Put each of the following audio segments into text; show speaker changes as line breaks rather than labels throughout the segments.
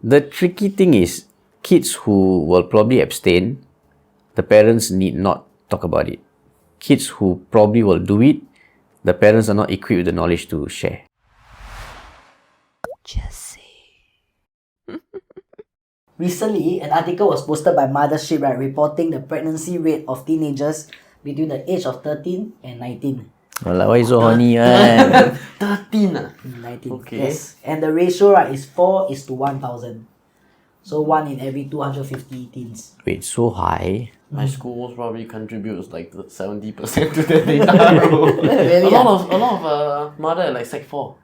The tricky thing is, kids who will probably abstain, the parents need not talk about it. Kids who probably will do it, the parents are not equipped with the knowledge to share.
Recently, an article was posted by Mothership, right, reporting the pregnancy rate of teenagers between the age of 13 and 19.
Why is so horny, man?
13
19.
Okay.
Yes. And the ratio, right, is 4:1,000. So 1 in every 250 teens.
Wait, so high?
My school most probably contributes like 70% to the data.
Really?
a lot of mother at like Sec 4.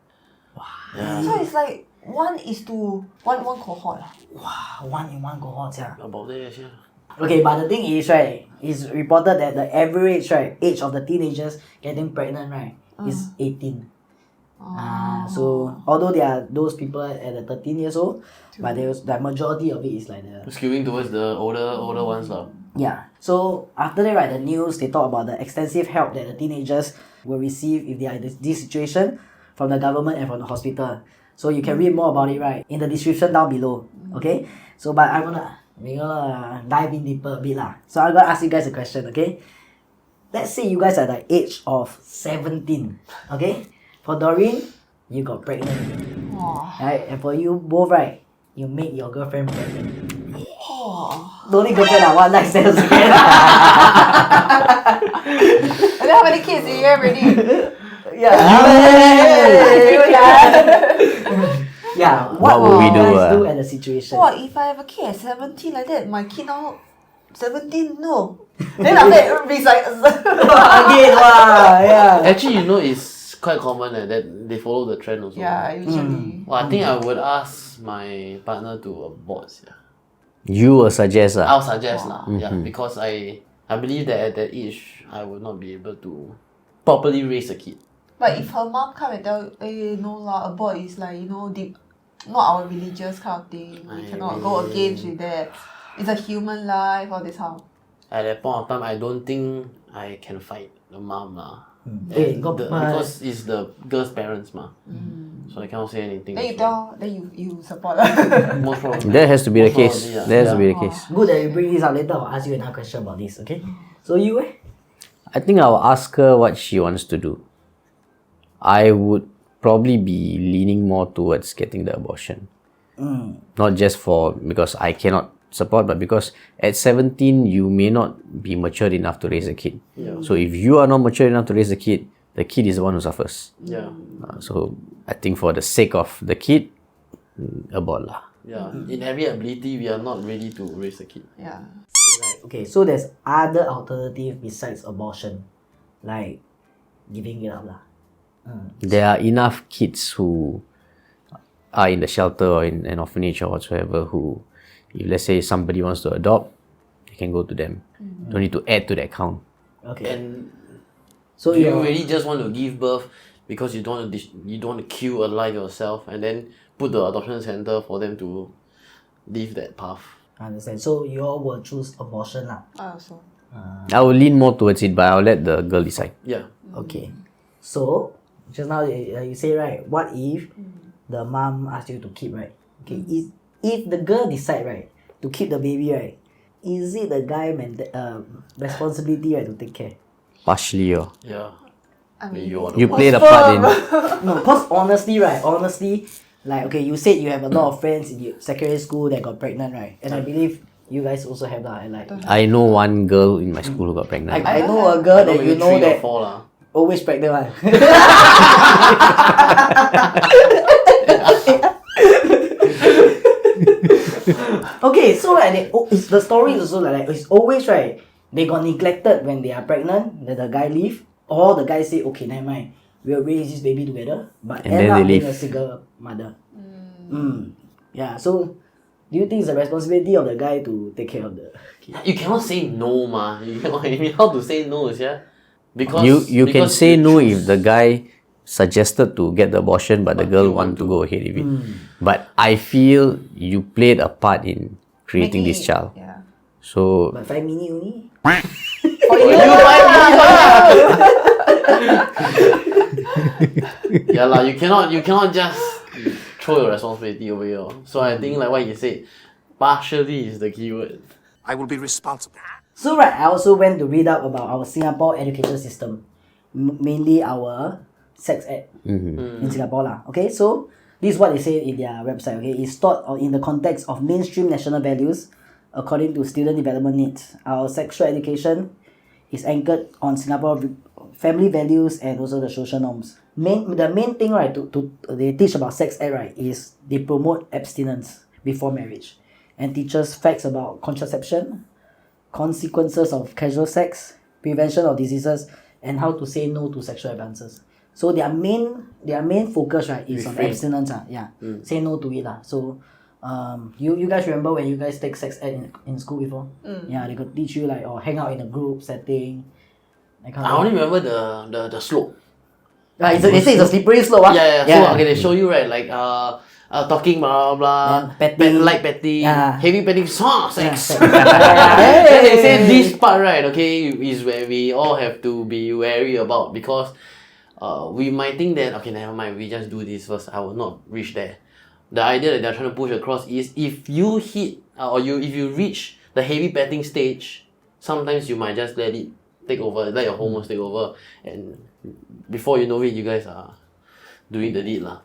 Yeah.
So it's like 1:1 cohort.
Wow, 1 in 1 cohort, yeah.
About there, yeah.
Okay, but the thing is, right, it's reported that the average, right, age of the teenagers getting pregnant, right, is 18. So although there are those people at the 13 years old, but the majority of it is like the...
Skewing towards the older ones.
Yeah. So after that, right, the news, they talk about the extensive help that the teenagers will receive if they are in this situation from the government and from the hospital. So you can read more about it, right, in the description down below. Okay? So, but we're gonna dive in deeper a bit lah. So I'm gonna ask you guys a question, okay? Let's say you guys are the age of 17, okay? For Doreen, you got pregnant. Right? And for you both, right, you made your girlfriend pregnant. Don't need girlfriend, one night stand again.
And then how many kids do you have already?
Yeah.
What would we
you
do,
guys do at the situation?
What if I have a kid at 17 like that? My kid now 17? No. Then after that, it be like
Again, yeah.
Actually, it's quite common that they follow the trend also.
yeah, usually.
Well, I think I would ask my partner to abort. Yeah.
You will suggest
I'll suggest yeah, because I believe that at that age I would not be able to properly raise a kid.
But if her mom come and tell, hey, no lah, abort is like, not our religious kind of thing. We cannot go against with that. It's a human life, all this how.
At that point of time, I don't think I can fight the mom lah.
Because
it's the girl's parents ma. So I cannot say anything.
Then you
also.
tell, then you support her.
Most probably.
That has to be the
Most
case.
probably, yeah.
That has to be the case.
good that you bring this up. Later I'll ask you another question about this, okay? So you
I think I'll ask her what she wants to do. I would probably be leaning more towards getting the abortion. Not just because I cannot support, but because at 17 you may not be mature enough to raise a kid.
Yeah.
So if you are not mature enough to raise a kid, the kid is the one who suffers.
Yeah.
So I think for the sake of the kid, abort lah.
Yeah. In every ability, we are not ready to raise a kid.
Yeah.
okay, so there's other alternative besides abortion, like giving it up lah.
There are enough kids who are in the shelter or in an orphanage or whatsoever who, if let's say somebody wants to adopt, you can go to them. Don't need to add to that count.
Okay.
And
So
you really just want to give birth because you don't want to kill a life yourself and then put the adoption center for them to live that path.
I understand. So you all will choose abortion lah.
I also.
I will lean more towards it, but I'll let the girl decide.
Yeah.
Okay. So just now you say, right, what if the mom asks you to keep, right? Okay. If the girl decide, right, to keep the baby, right, is it the guy responsibility, right, to take care?
Partially,
Yeah.
I mean,
you played a part in.
No, because honestly, like, okay, you said you have a lot of friends in your secondary school that got pregnant, right? And I believe you guys also have that. Like,
I know one girl in my school who got pregnant.
I know a girl that
Maybe
you know
3 or
that
4 lah.
always pregnant one. Okay, so like the story is also like it's always right. They got neglected when they are pregnant. That the guy leave, or the guy say, okay, never mind, we'll raise this baby together. But
And
end
then
up
they
being
leave.
a single mother. Yeah. So, do you think it's a responsibility of the guy to take care of the kid?
You cannot say no ma. You cannot. How to say no, yeah? Because
You can
because
say
you
no
choose.
if the guy suggested to get the abortion, but the girl want to go ahead with it. But I feel you played a part in creating this child.
Yeah.
So
But 5 minutes only.
For you,
Yeah lah. You cannot just throw your responsibility over here. So I think like what you said, partially is the keyword.
I will be responsible.
So right, I also went to read up about our Singapore education system, mainly our sex ed in Singapore lah. Okay, so this is what they say in their website. Okay, it's taught in the context of mainstream national values according to student development needs. Our sexual education is anchored on Singapore family values and also the social norms. The main thing, right, they teach about sex ed, right, is they promote abstinence before marriage and teaches facts about contraception, consequences of casual sex, prevention of diseases, and how to say no to sexual advances. So their main focus, right, is on abstinence. Say no to it. So you guys remember when you guys take sex ed in school before? Yeah, they could teach you like hang out in a group setting.
I only remember the slope.
They say it's a slippery slope.
Yeah. So okay, they show you right like talking blah blah blah,
petting,
light petting, heavy petting, sex.
Yeah.
Then they say this part right, okay, is where we all have to be wary about because we might think that okay, never mind, we just do this first. I will not reach there. The idea that they're trying to push across is if you hit if you reach the heavy petting stage, sometimes you might just let it take over, let your hormones take over, and before you know it, you guys are doing the deed lah.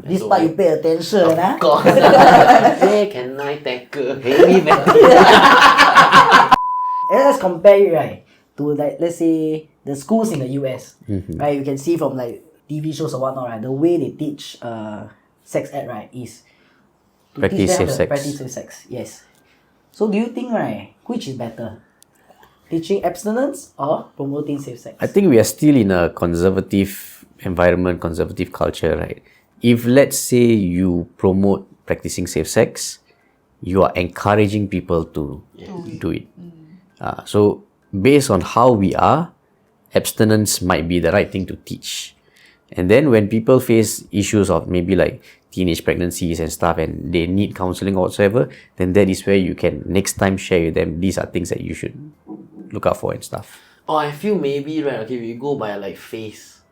This part you pay attention,
Of course. Hey, can I tackle heavy petting?
Let's compare it, right, to like let's say the schools in the US, right? You can see from like TV shows or whatnot, right? The way they teach sex ed, right, is to
Practice
teach them
safe
how to
sex.
practice safe sex. Yes. So do you think, right, which is better? Teaching abstinence or promoting safe sex?
I think we are still in a conservative environment, conservative culture, right? If let's say you promote practicing safe sex, you are encouraging people to do it. So based on how we are, abstinence might be the right thing to teach. And then when people face issues of maybe like teenage pregnancies and stuff and they need counseling or whatsoever, then that is where you can next time share with them these are things that you should look out for and stuff.
Or I feel maybe right, okay, we go by like phase.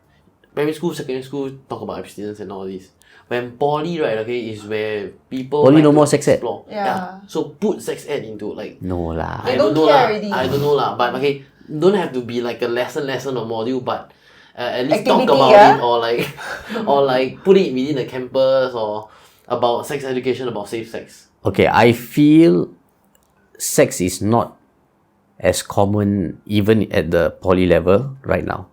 Primary school, secondary school, talk about abstinence and all this. When poly, right, okay, is where people
Poly
like
no
to
more sex ed?
explore.
Yeah.
So put sex ed into like
No lah.
They don't care already.
I don't know lah. But okay, don't have to be like a lesson or module, but at least talk
Activity,
about
yeah?
it or like put it within the campus or about sex education, about safe sex.
Okay, I feel sex is not as common even at the poly level right now.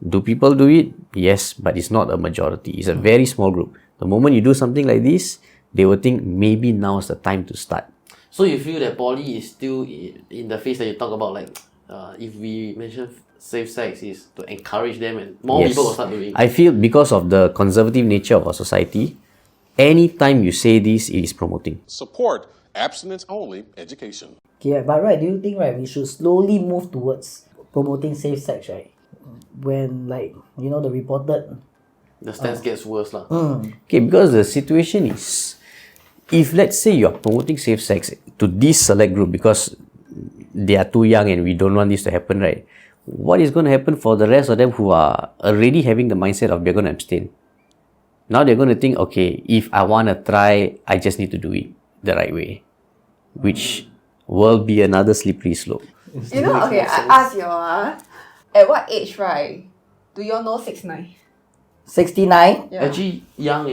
Do people do it? Yes, but it's not a majority. It's a very small group. The moment you do something like this, they will think maybe now's the time to start.
So you feel that poly is still in the phase that you talk about, like if we mention safe sex is to encourage them and more
Yes.
people will start doing it.
I feel because of the conservative nature of our society, anytime you say this, it is promoting.
Support abstinence-only education.
Okay, but right, do you think, right, we should slowly move towards promoting safe sex, right? When like the reported
The stance gets worse lah.
Okay, because the situation is, if let's say you are promoting safe sex to this select group because they are too young and we don't want this to happen, right? What is going to happen for the rest of them who are already having the mindset of they're going to abstain? Now they're going to think, okay, if I want to try, I just need to do it the right way, which will be another slippery slope.
Okay, I ask you at what age, right, do you all know 6'9"?
69?
Yeah.
Actually, young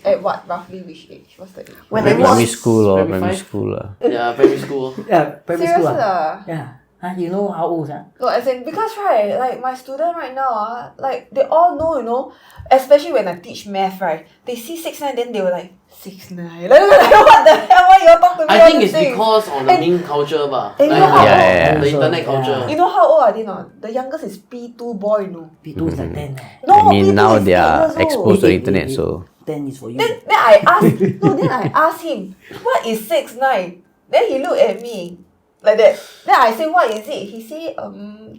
At what, roughly which age? What's the age?
When I
Primary
was
school or
Primary
primary
five?
school.
Yeah, primary school.
primary
Serious
school.
ah?
Yeah. You know how old?
No, as in, because right, like my student right now, like they all know, especially when I teach math, right, they see 6'9", then they were like, 6'9". Like, what the hell? Why you all talk to me
I
all
think
these
it's
things?
because of the meme culture ba.
And you know how
Yeah.
The internet culture.
You know how old are they not? The youngest is P2 boy, no?
P2 is like 10.
No,
I mean,
P2
now
is
they
8
are
years old.
exposed to the
Wait,
internet,
wait.
so
10 is for you.
Then I asked him, what is 6'9"? Then he looked at me like that. Then I said, what is it? He said,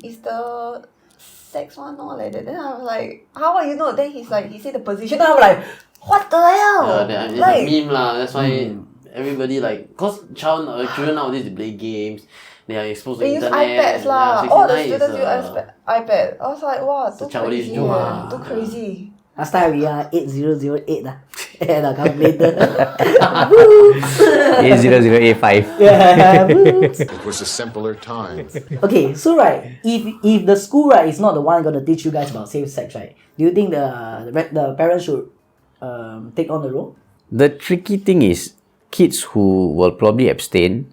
it's the sex one or like that. Then I was like, how are you know? Then he said the position. Then I'm like, what the hell?
It's
Like,
a meme lah. That's why everybody like, cause children nowadays they play games. They are exposed to
they use
internet.
iPads lah.
Yeah,
All the
69
students
is,
use iPad. I was like, wow,
a
too
childish
crazy.
joke
Yeah.
lah.
Too crazy.
Last time we are 8008 lah. And a calculator.
80085.
Yeah. Whoops.
It was a simpler time.
Okay, so right, if the school right is not the one gonna teach you guys about safe sex, right? Do you think the parents should take on the role?
The tricky thing is, kids who will probably abstain,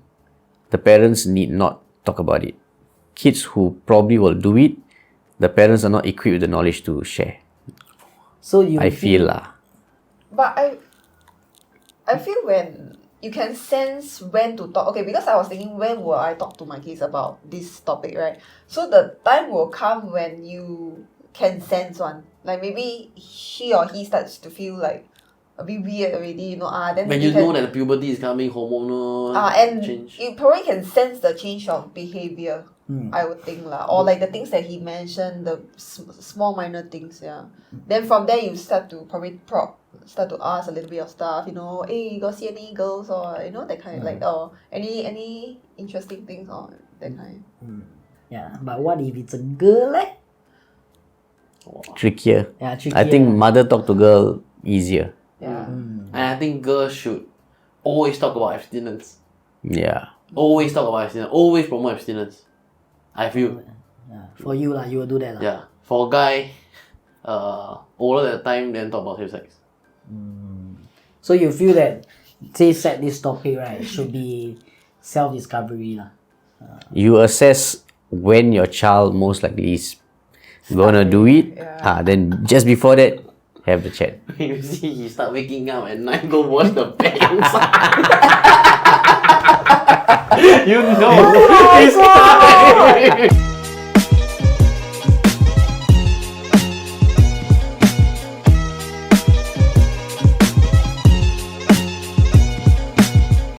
the parents need not talk about it. Kids who probably will do it, the parents are not equipped with the knowledge to share.
So you
I feel lah.
But I feel when you can sense when to talk. Okay, because I was thinking when will I talk to my kids about this topic, right? So the time will come when you can sense one. Like maybe she or he starts to feel like a bit weird already, then
When you know that the puberty is coming, hormonal
and
change.
you probably can sense the change of behavior. I would think lah, or like the things that he mentioned, the small minor things, yeah. Then from there you start to probably start to ask a little bit of stuff, hey, you got see any girls or that kind, like or any interesting things or that kind.
Yeah, but what if it's a girl?
Trickier.
Yeah, tricky.
I think mother talk to girl easier.
Yeah.
And I think girls should always talk about abstinence.
Yeah.
Always talk about abstinence. Always promote abstinence. I feel.
Yeah, for you lah, you will do that lah.
Yeah. For a guy, older at the time, then talk about safe sex.
So you feel that safe sex this topic right should be self-discovery lah.
You assess when your child most likely is gonna do it. Then just before that, have the chat.
You see, he start waking up at night, go wash the pants. You know, it's